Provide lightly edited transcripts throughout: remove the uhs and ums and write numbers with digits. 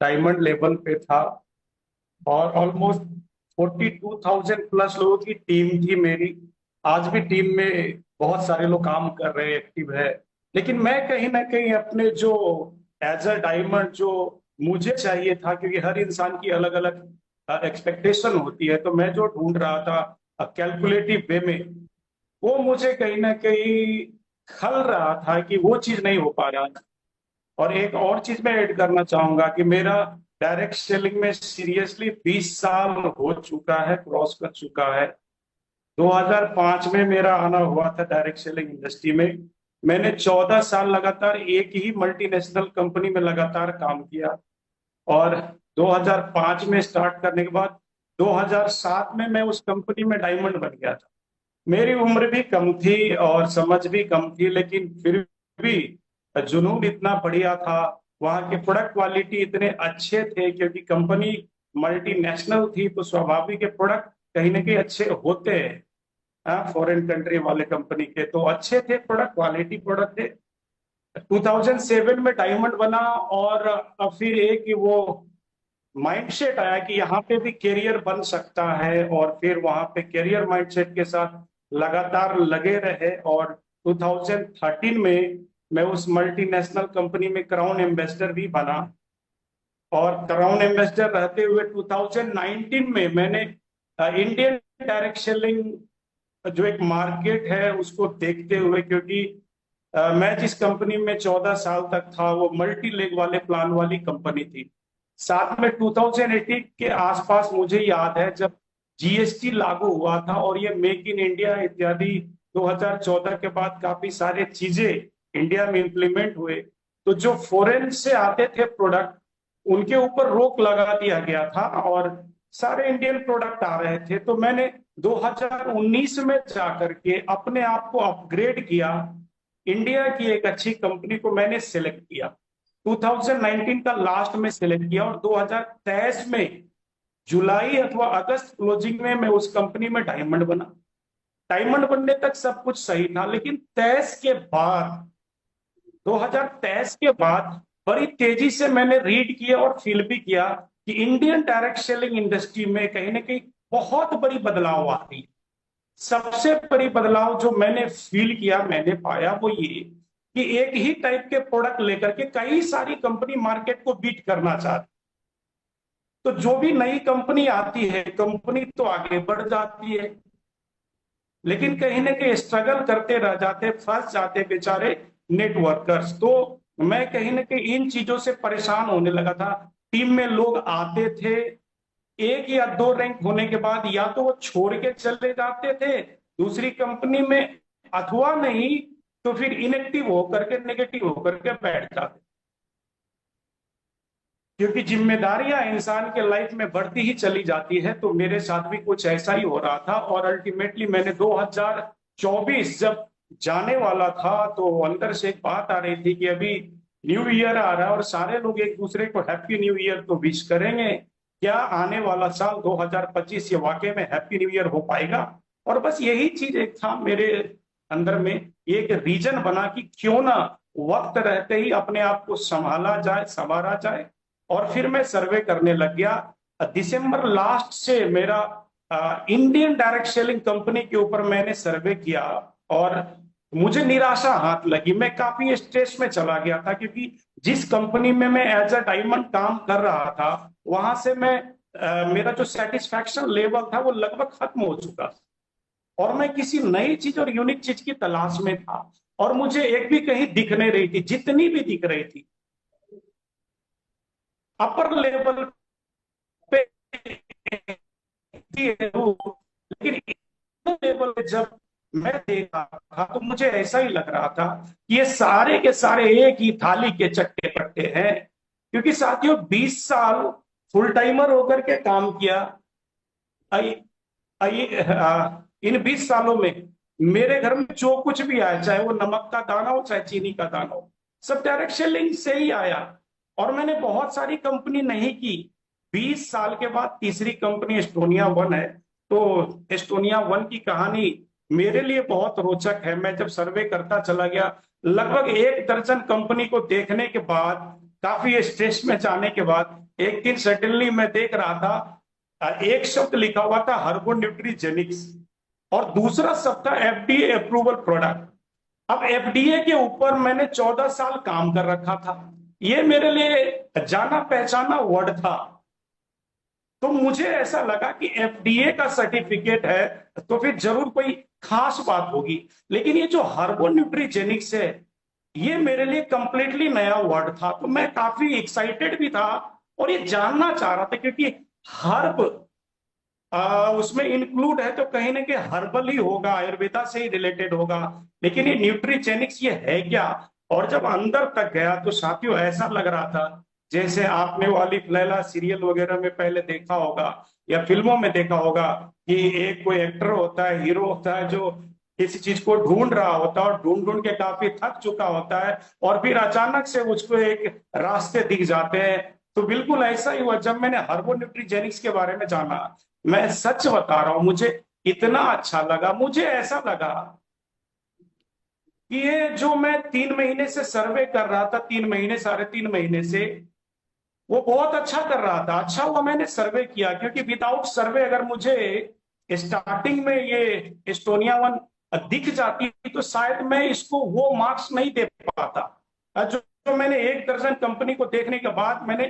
Diamond level पे था। और ऑलमोस्ट 42,000 प्लस लोगों की टीम थी मेरी। आज भी टीम में बहुत सारे लोग काम कर रहे हैं, एक्टिव है। लेकिन मैं कहीं ना कहीं अपने जो एज अ डायमंड जो मुझे चाहिए था, क्योंकि हर इंसान की अलग अलग एक्सपेक्टेशन होती है, तो मैं जो ढूंढ रहा था कैलकुलेटिव वे में, वो मुझे कहीं ना कहीं खल रहा था कि वो चीज नहीं हो पा रहा। और एक और चीज मैं ऐड करना चाहूंगा कि मेरा डायरेक्ट सेलिंग में सीरियसली 20 साल हो चुका है, क्रॉस कर चुका है। 2005 में मेरा आना हुआ था डायरेक्ट सेलिंग इंडस्ट्री में। मैंने 14 साल लगातार एक ही मल्टीनेशनल कंपनी में लगातार काम किया। और 2005 में स्टार्ट करने के बाद 2007 में मैं उस कंपनी में डायमंड बन गया था। मेरी उम्र भी कम थी और समझ भी कम थी, लेकिन फिर भी जुनून इतना बढ़िया था। वहाँ के प्रोडक्ट क्वालिटी इतने अच्छे थे, क्योंकि कंपनी मल्टीनेशनल थी, तो स्वाभाविक है प्रोडक्ट कहीं ना कहीं अच्छे होते हैं। फॉरेन कंट्री वाले कंपनी के तो अच्छे थे, प्रोडक्ट क्वालिटी प्रोडक्ट थे। 2007 में डायमंड बना। और अब फिर एक कि वो माइंडसेट आया कि यहाँ पे भी करियर बन सकता है, और फिर वहां पे करियर माइंडसेट के साथ लगातार लगे रहे। और 2013 में मैं उस मल्टीनेशनल कंपनी में क्राउन एम्बेसडर भी बना। और क्राउन एम्बेसडर रहते हुए 2019 में मैंने इंडियन डायरेक्ट सेलिंग जो एक मार्केट है उसको देखते हुए, क्योंकि मैं जिस कंपनी में 14 साल तक था वो मल्टी लेग वाले प्लान वाली कंपनी थी। साथ में 2018 के आसपास मुझे याद है जब जीएसटी लागू हुआ था, और ये मेक इन इंडिया इत्यादि 2014 के बाद काफी सारे चीजें इंडिया में इंप्लीमेंट हुए। तो जो फॉरेन से आते थे प्रोडक्ट, उनके ऊपर रोक लगा दिया गया था, और सारे इंडियन प्रोडक्ट आ रहे थे। तो मैंने 2019 में जाकर के अपने आप को अपग्रेड किया। इंडिया की एक अच्छी कंपनी को मैंने सिलेक्ट किया, 2019 का लास्ट में सिलेक्ट किया, और 2023 में जुलाई अथवा अगस्त क्लोजिंग में मैं उस कंपनी में डायमंड बना। डायमंड बनने तक सब कुछ सही था, लेकिन 23 के बाद, 2023 के बाद बड़ी तेजी से मैंने रीड किया और फील भी किया कि इंडियन डायरेक्ट सेलिंग इंडस्ट्री में कहीं ना कहीं बहुत बड़ी बदलाव आती है। सबसे बड़ी बदलाव जो मैंने फील किया, मैंने पाया, वो ये कि एक ही टाइप के प्रोडक्ट लेकर के कई सारी कंपनी मार्केट को बीट करना चाहती। तो जो भी नई कंपनी आती है, कंपनी तो आगे बढ़ जाती है, लेकिन कहीं ना कहीं स्ट्रगल करते रह जाते, फंस जाते बेचारे नेटवर्कर्स। तो मैं कहीं ना कहीं इन चीजों से परेशान होने लगा था। टीम में लोग आते थे, एक या दो रैंक होने के बाद या तो वो छोड़ के चले जाते थे दूसरी कंपनी में, अथवा नहीं तो फिर इनएक्टिव होकर के, नेगेटिव होकर के बैठ जाते। क्योंकि जिम्मेदारियां इंसान के लाइफ में बढ़ती ही चली जाती है, तो मेरे साथ भी कुछ ऐसा ही हो रहा था। और अल्टीमेटली मैंने 2024 जब जाने वाला था, तो अंदर से एक बात आ रही थी कि अभी न्यू ईयर आ रहा है और सारे लोग एक दूसरे को हैप्पी न्यू ईयर तो विश करेंगे, क्या आने वाला साल 2025 ये वाकई में हैप्पी न्यू ईयर हो पाएगा? और बस यही चीज एक था मेरे अंदर में, एक रीजन बना कि क्यों ना वक्त रहते ही अपने आप को संभाला जाए, संवारा जाए। और फिर मैं सर्वे करने लग गया। दिसंबर लास्ट से मेरा इंडियन डायरेक्ट सेलिंग कंपनी के ऊपर मैंने सर्वे किया, और मुझे निराशा हाथ लगी। मैं काफी स्ट्रेस में चला गया था, क्योंकि जिस कंपनी में मैं एज अ डायमंड काम कर रहा था, वहां से मैं मेरा जो सेटिस्फैक्शन लेवल था वो लगभग खत्म हो चुका था। और मैं किसी नई चीज और यूनिक चीज की तलाश में था, और मुझे एक भी कहीं दिख नहीं रही थी। जितनी भी दिख रही थी अपर लेवल पे थी, लेकिन लेवल पे जब मैं देख रहा था तो मुझे ऐसा ही लग रहा था कि ये सारे के सारे एक ही थाली के चट्टे पट्टे हैं। क्योंकि साथियों, 20 साल फुल टाइमर होकर के काम किया। आई, इन 20 सालों में मेरे घर में जो कुछ भी आया, चाहे वो नमक का दाना हो चाहे चीनी का दाना हो, सब डायरेक्ट सेलिंग से ही आया। और मैंने बहुत सारी कंपनी नहीं की। 20 साल के बाद तीसरी कंपनी एस्टोनिया वन है। तो एस्टोनिया वन की कहानी मेरे लिए बहुत रोचक है। मैं जब सर्वे करता चला गया, लगभग 1 दर्जन कंपनी को देखने के बाद काफी स्ट्रेस में जाने के बाद एक दिन सडनली मैं देख रहा था, एक शब्द लिखा हुआ था हर्बो न्यूट्रीजेनिक्स, और दूसरा शब्द था एफडीए अप्रूवल प्रोडक्ट। अब एफडीए के ऊपर मैंने 14 साल काम कर रखा था, ये मेरे लिए जाना पहचाना वर्ड था। तो मुझे ऐसा लगा कि एफडीए का सर्टिफिकेट है तो फिर जरूर कोई खास बात होगी। लेकिन ये जो हर्बो न्यूट्रीजेनिक्स है, ये मेरे लिए कंप्लीटली नया वर्ड था, तो मैं काफी एक्साइटेड भी था और ये जानना चाह रहा था, क्योंकि हर्ब उसमें इंक्लूड है तो कहीं ना कहीं हर्बल ही होगा, आयुर्वेदा से ही रिलेटेड होगा। लेकिन ये न्यूट्रीजेनिक्स ये है क्या? और जब अंदर तक गया तो साथियों ऐसा लग रहा था जैसे आपने वाली लैला सीरियल वगैरह में पहले देखा होगा या फिल्मों में देखा होगा कि एक कोई एक्टर होता है, हीरो होता है, जो किसी चीज को ढूंढ रहा होता है और ढूंढ ढूंढ के काफी थक चुका होता है, और फिर अचानक से उसको एक रास्ते दिख जाते हैं। तो बिल्कुल ऐसा ही हुआ जब मैंने हर्बो न्यूट्रीजेनिक्स के बारे में जाना। मैं सच बता रहा हूं, मुझे इतना अच्छा लगा, मुझे ऐसा लगा कि ये जो मैं 3 महीने से सर्वे कर रहा था, 3 महीने, साढ़े 3 महीने से, वो बहुत अच्छा कर रहा था। अच्छा हुआ मैंने सर्वे किया, क्योंकि विदाउट सर्वे अगर मुझे स्टार्टिंग में ये एस्टोनिया वन दिख जाती तो शायद मैं इसको वो मार्क्स नहीं दे पाता जो जो मैंने 1 दर्जन कंपनी को देखने के बाद मैंने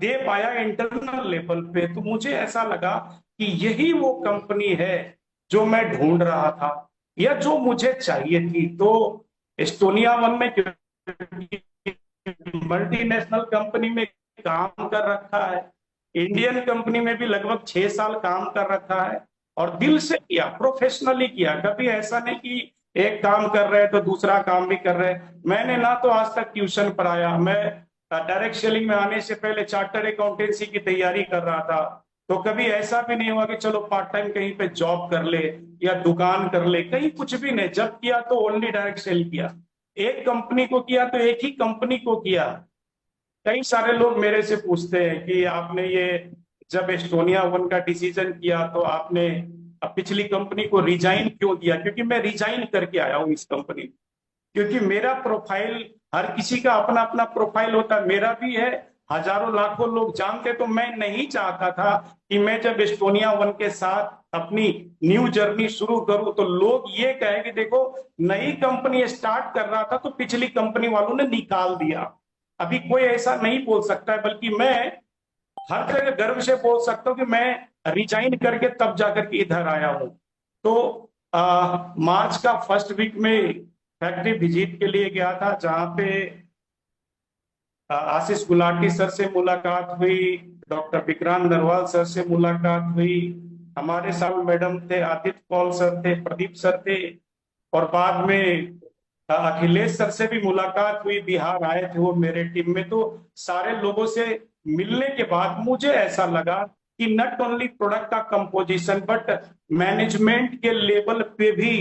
दे पाया इंटरनल लेवल पे। तो मुझे ऐसा लगा कि यही वो कंपनी है जो मैं ढूंढ रहा था या जो मुझे चाहिए थी। तो एस्टोनिया वन में मल्टीनेशनल कंपनी में काम कर रखा है, इंडियन कंपनी में भी लगभग 6 साल काम कर रखा है, और दिल से किया, प्रोफेशनली किया। कभी ऐसा नहीं कि एक काम कर रहे हैं तो दूसरा काम भी कर रहे हैं। मैंने ना तो आज तक ट्यूशन पढ़ाया, मैं डायरेक्ट सेलिंग में आने से पहले चार्टर अकाउंटेंसी की तैयारी कर रहा था। तो कभी ऐसा भी नहीं हुआ कि चलो पार्ट टाइम कहीं पे जॉब कर ले या दुकान कर ले, कहीं कुछ भी नहीं। जब किया तो ओनली डायरेक्ट सेल किया, एक कंपनी को किया तो एक ही कंपनी को किया। कई सारे लोग मेरे से पूछते हैं कि आपने ये जब एस्टोनिया वन का डिसीजन किया तो आपने पिछली कंपनी को रिजाइन क्यों दिया? क्योंकि मैं रिजाइन करके आया हूँ इस कंपनी, क्योंकि मेरा प्रोफाइल, हर किसी का अपना अपना प्रोफाइल होता है, मेरा भी है, हजारों लाखों लोग जानते। तो मैं नहीं चाहता था कि मैं जब एस्टोनिया वन के साथ अपनी न्यू जर्नी शुरू करूं तो लोग ये कहें कि देखो, नई कंपनी स्टार्ट कर रहा था तो पिछली कंपनी वालों ने निकाल दिया। अभी कोई ऐसा नहीं बोल सकता है, बल्कि मैं हर जगह गर्व से बोल सकता हूँ कि मैं रिजाइन करके तब जाकर के इधर आया हूँ। तो मार्च का फर्स्ट वीक में फैक्ट्री विजिट के लिए गया था, जहाँ पे आशीष गुलाटी सर से मुलाकात हुई, डॉक्टर विक्रांत नरवाल सर से मुलाकात हुई, हमारे साथ मैडम थे, आदित्य कौल सर थे, प्रदीप सर थे, और बाद में अखिलेश सर से भी मुलाकात हुई, बिहार आए थे वो मेरे टीम में। तो सारे लोगों से मिलने के बाद मुझे ऐसा लगा कि नॉट ओनली प्रोडक्ट का कंपोजिशन बट मैनेजमेंट के लेवल पे भी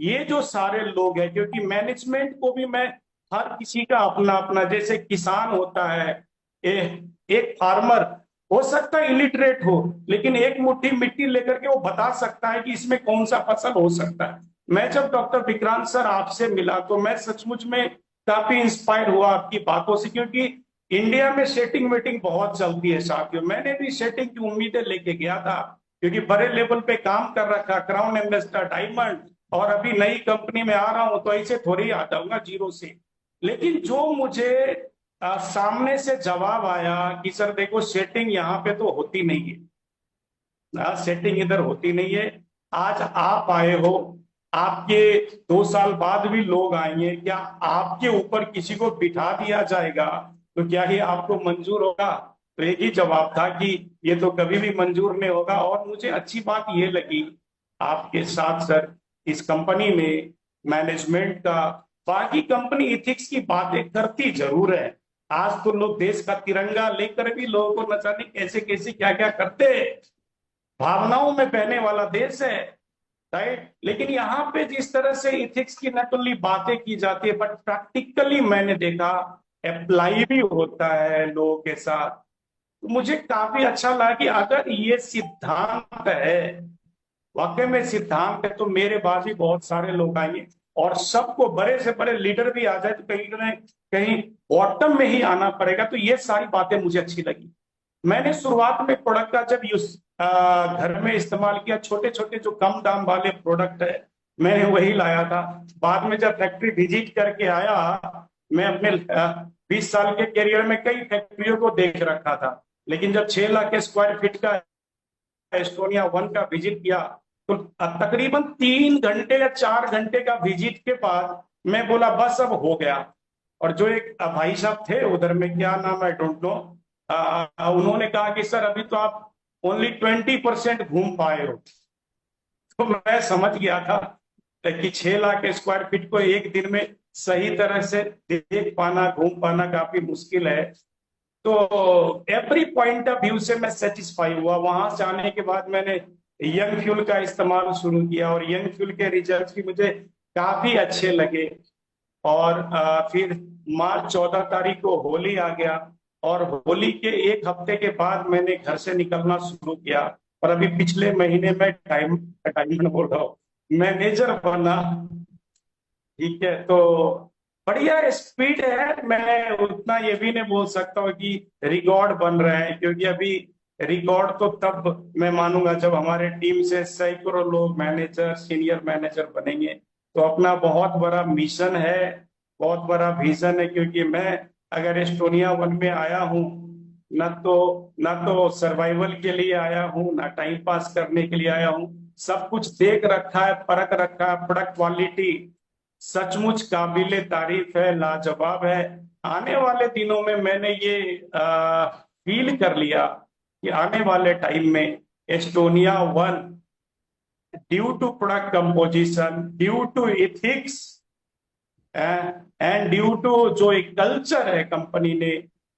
ये जो सारे लोग हैं, क्योंकि मैनेजमेंट को भी मैं, हर किसी का अपना अपना, जैसे किसान होता है, एक फार्मर हो सकता है इलिटरेट हो, लेकिन एक मुट्ठी मिट्टी लेकर के वो बता सकता है कि इसमें कौन सा फसल हो सकता है। मैं जब डॉक्टर विक्रांत सर आपसे मिला तो मैं सचमुच में काफी इंस्पायर हुआ आपकी बातों से, क्योंकि इंडिया में सेटिंग वेटिंग बहुत चलती है साथियों। मैंने भी सेटिंग की उम्मीदें लेके गया था, क्योंकि बड़े लेवल पे काम कर रखा, क्राउन एम्बेसडर, डायमंड, और अभी नई कंपनी में आ रहा हूं तो ऐसे थोड़ी आ जाऊंगा जीरो से। लेकिन जो मुझे सामने से जवाब आया कि सर देखो, सेटिंग यहाँ पे तो होती नहीं है, सेटिंग इधर होती नहीं है। आज आप आए हो, आपके 2 साल बाद भी लोग आएंगे, क्या आपके ऊपर किसी को बिठा दिया जाएगा तो क्या ही आपको मंजूर होगा? तो एक ही जवाब था कि ये तो कभी भी मंजूर नहीं होगा। और मुझे अच्छी बात ये लगी आपके साथ सर, इस कंपनी में मैनेजमेंट का, बाकी कंपनी इथिक्स की बातें करती जरूर है। आज तो लोग देश का तिरंगा लेकर भी लोगों को नचाने कैसे कैसे क्या क्या करते हैं, भावनाओं में बहने वाला देश है, राइट। लेकिन यहाँ पे जिस तरह से इथिक्स की नॉट ओनली बातें की जाती है बट प्रैक्टिकली मैंने देखा अप्लाई भी होता है लोगों के साथ। तो मुझे काफी अच्छा लगा कि अगर ये सिद्धांत है, वाकई में सिद्धांत है, तो मेरे पास भी बहुत सारे लोग आएंगे, और सबको बड़े से बड़े लीडर भी आ जाए तो कहीं ना कहीं बॉटम में ही आना पड़ेगा। तो ये सारी बातें मुझे अच्छी लगी। मैंने शुरुआत में प्रोडक्ट का जब घर में इस्तेमाल किया, छोटे छोटे जो कम दाम वाले प्रोडक्ट है मैंने वही लाया था। बाद में जब फैक्ट्री विजिट करके आया, मैं अपने 20 साल के करियर में कई फैक्ट्रियों को देख रखा था, लेकिन जब 6 लाख के स्क्वायर फीट का एस्टोनिया वन का विजिट किया, तो तकरीबन 3 घंटे या 4 घंटे का विजिट के बाद मैं बोला बस अब हो गया। और जो एक भाई साहब थे उधर में, क्या नाम है डोंट नो, उन्होंने कहा कि सर अभी तो आप ओनली 20% घूम पाए हो। तो मैं समझ गया था कि 6 लाख स्क्वायर फीट को एक दिन में सही तरह से देख पाना, घूम पाना काफी मुश्किल है। तो एवरी पॉइंट ऑफ व्यू से मैं सेटिस्फाई हुआ। वहां से आने के बाद मैंने यंग फ्यूल का इस्तेमाल शुरू किया, और यंग फ्यूल के रिजल्ट्स भी मुझे काफी अच्छे लगे। और फिर मार्च 14 तारीख को होली आ गया, और होली के एक हफ्ते के बाद मैंने घर से निकलना शुरू किया। और अभी पिछले महीने में डायमंड बोल रहा हूँ, मैनेजर बना। ठीक है, तो बढ़िया स्पीड है। मैं उतना ये भी नहीं बोल सकता हूँ कि रिकॉर्ड बन रहे हैं, क्योंकि अभी रिकॉर्ड तो तब मैं मानूंगा जब हमारे टीम से सैकड़ों लोग मैनेजर, सीनियर मैनेजर बनेंगे। तो अपना बहुत बड़ा मिशन है, बहुत बड़ा विजन है। क्योंकि मैं अगर एस्टोनिया वन में आया हूँ, न तो सर्वाइवल के लिए आया हूँ, ना टाइम पास करने के लिए आया हूँ। सब कुछ देख रखा है, परख रखा है। प्रोडक्ट क्वालिटी सचमुच काबिले तारीफ है, लाजवाब है। आने वाले दिनों में मैंने ये फील कर लिया कि आने वाले टाइम में Estonia one, due to product composition, due to ethics and due to जो एक कल्चर है कंपनी ने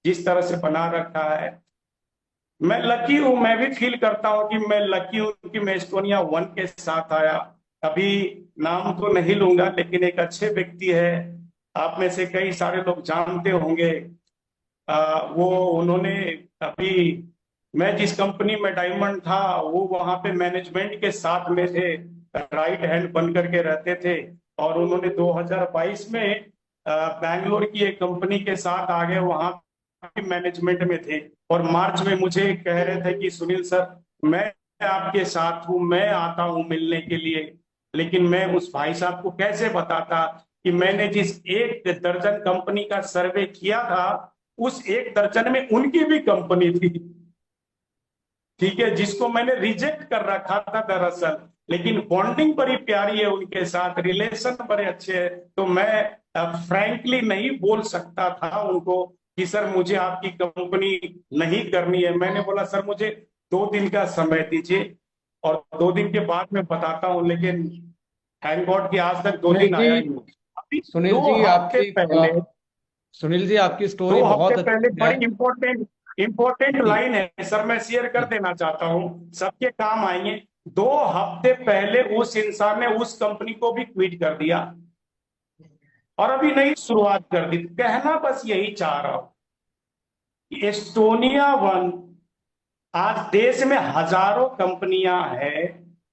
जिस तरह से बना रखा है, मैं लकी हूं। मैं भी फील करता हूं कि मैं लकी हूं कि मैं एस्टोनिया वन के साथ आया। अभी नाम तो नहीं लूंगा, लेकिन एक अच्छे व्यक्ति है, आप में से कई सारे लोग जानते होंगे। वो उन्होंने अभी, मैं जिस कंपनी में डायमंड था वो वहां पे मैनेजमेंट के साथ में थे, राइट हैंड बन करके रहते थे। और उन्होंने 2022 में बैंगलोर की एक कंपनी के साथ आगे वहां मैनेजमेंट में थे। और मार्च में मुझे कह रहे थे कि सुनील सर, मैं आपके साथ हूं, मैं आता हूं मिलने के लिए। लेकिन मैं उस भाई साहब को कैसे बताता कि मैंने जिस 1 दर्जन कंपनी का सर्वे किया था, उस 1 दर्जन में उनकी भी कंपनी थी। ठीक है, जिसको मैंने रिजेक्ट कर रखा था दरअसल। लेकिन बॉन्डिंग बड़ी प्यारी है उनके साथ, रिलेशन बड़े अच्छे हैं। तो मैं फ्रैंकली नहीं बोल सकता था उनको कि सर मुझे आपकी कंपनी नहीं करनी है। मैंने बोला सर मुझे 2 दिन का समय दीजिए, और 2 दिन के बाद मैं बताता हूँ। लेकिन थैंक गॉड कि आज तक 2 दिन सुनील जी, आया ही नहीं। अभी सुनील दो जी हफ्ते आपकी पहले सुनील जी आपकी दो स्टोरी हफ्ते बहुत पहले अच्छी है। बड़ी इंपॉर्टेंट इंपॉर्टेंट जी लाइन है सर, मैं शेयर कर जी। देना चाहता हूँ, सबके काम आएंगे। 2 हफ्ते पहले उस इंसान ने उस कंपनी को भी क्विट कर दिया, और अभी नई शुरुआत कर दी। कहना बस यही चाह रहा हूं कि एस्टोनिया वन, आज देश में हजारों कंपनियां हैं,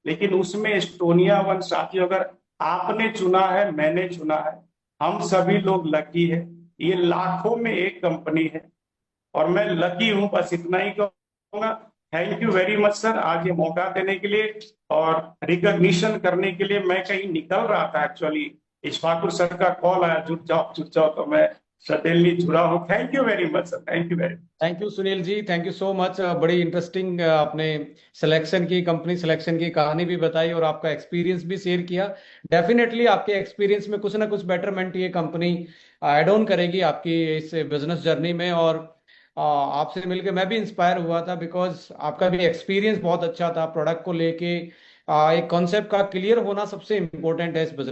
लेकिन उसमें एस्टोनिया वन साथियों, अगर आपने चुना है, मैंने चुना है, हम सभी लोग लकी है। ये लाखों में एक कंपनी है, और मैं लकी हूं, बस इतना ही कहूंगा। Thank you very much sir, आज ये मौका देने के लिए और रिकॉग्निशन करने के लिए। मैं कहीं निकल रहा था एक्चुअली, इशफाकुर सर का कॉल आया, जुट जाओ, तो मैं सडनली जुड़ा हूँ। Thank you very much sir, thank you very much. Thank you Sunil ji, thank you so much. बड़ी इंटरेस्टिंग आपने सिलेक्शन की, कंपनी सिलेक्शन की कहानी भी बताई और आपका एक्सपीरियंस भी शेयर किया। डेफिनेटली आपके एक्सपीरियंस में कुछ ना कुछ बेटरमेंट ये कंपनी ऐड ऑन करेगी आपकी इस बिजनेस जर्नी में। और आपसे मिलकर मैं भी इंस्पायर हुआ था, बिकॉज आपका भी एक्सपीरियंस बहुत अच्छा था प्रोडक्ट को लेके। एक कॉन्सेप्ट का क्लियर होना सबसे इम्पोर्टेंट है इस बिजनेस